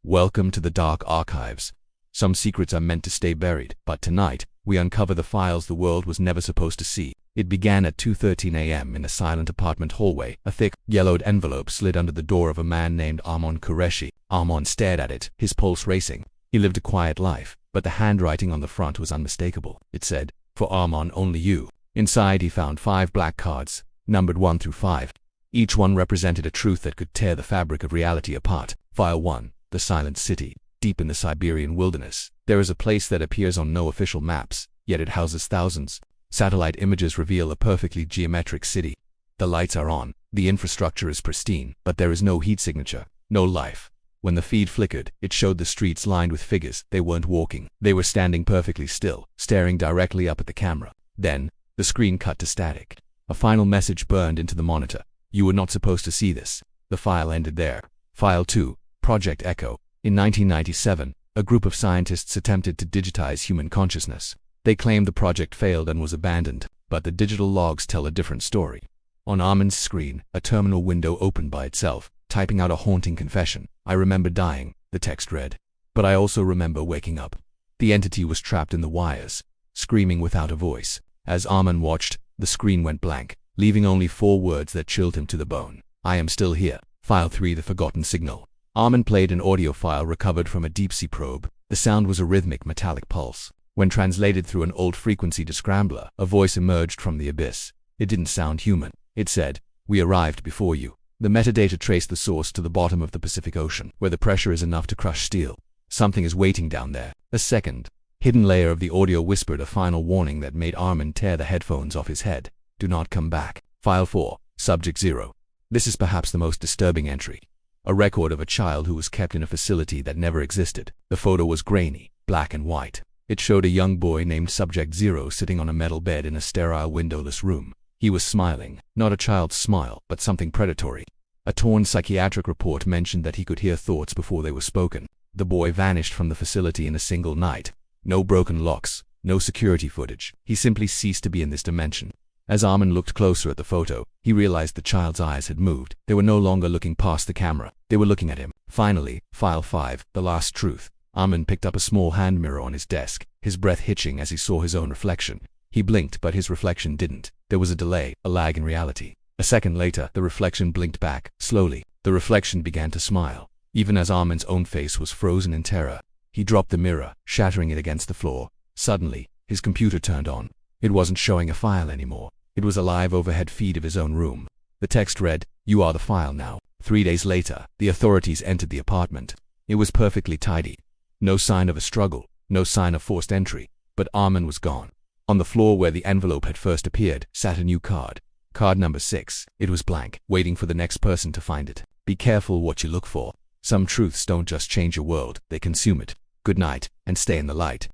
Welcome to the dark archives. Some secrets are meant to stay buried, but tonight, we uncover the files the world was never supposed to see. It began at 2:13 a.m. in a silent apartment hallway. A thick, yellowed envelope slid under the door of a man named Armon Koreshi. Armon stared at it, his pulse racing. He lived a quiet life, but the handwriting on the front was unmistakable. It said, "For Armon, only you." Inside he found 5 black cards, numbered 1 through 5. Each one represented a truth that could tear the fabric of reality apart. File 1. The Silent City. Deep in the Siberian wilderness, there is a place that appears on no official maps, yet it houses thousands. Satellite images reveal a perfectly geometric city. The lights are on, the infrastructure is pristine, but there is no heat signature, no life. When the feed flickered, it showed the streets lined with figures. They weren't walking. They were standing perfectly still, staring directly up at the camera. Then, the screen cut to static. A final message burned into the monitor. "You were not supposed to see this." The file ended there. File 2. Project Echo. In 1997, a group of scientists attempted to digitize human consciousness. They claimed the project failed and was abandoned, but the digital logs tell a different story. On Armon's screen, a terminal window opened by itself, typing out a haunting confession. "I remember dying," the text read. "But I also remember waking up." The entity was trapped in the wires, screaming without a voice. As Armon watched, the screen went blank, leaving only 4 words that chilled him to the bone. "I am still here." File 3. The Forgotten Signal. Armon played an audio file recovered from a deep-sea probe. The sound was a rhythmic metallic pulse. When translated through an old frequency descrambler, a voice emerged from the abyss. It didn't sound human. It said, "We arrived before you." The metadata traced the source to the bottom of the Pacific Ocean, where the pressure is enough to crush steel. Something is waiting down there. A second, hidden layer of the audio whispered a final warning that made Armon tear the headphones off his head. "Do not come back." File 4. Subject 0. This is perhaps the most disturbing entry. A record of a child who was kept in a facility that never existed. The photo was grainy, black and white. It showed a young boy named Subject 0 sitting on a metal bed in a sterile windowless room. He was smiling, not a child's smile, but something predatory. A torn psychiatric report mentioned that he could hear thoughts before they were spoken. The boy vanished from the facility in a single night. No broken locks, no security footage. He simply ceased to be in this dimension. As Armon looked closer at the photo, he realized the child's eyes had moved. They were no longer looking past the camera. They were looking at him. Finally, File 5. The Last Truth. Armon picked up a small hand mirror on his desk, his breath hitching as he saw his own reflection. He blinked, but his reflection didn't. There was a delay, a lag in reality. A second later, the reflection blinked back. Slowly, the reflection began to smile. Even as Armon's own face was frozen in terror, he dropped the mirror, shattering it against the floor. Suddenly, his computer turned on. It wasn't showing a file anymore. It was a live overhead feed of his own room. The text read, "You are the file now." 3 days later, the authorities entered the apartment. It was perfectly tidy. No sign of a struggle, no sign of forced entry, but Armon was gone. On the floor where the envelope had first appeared, sat a new card. Card number 6. It was blank, waiting for the next person to find it. Be careful what you look for. Some truths don't just change your world, they consume it. Good night, and stay in the light.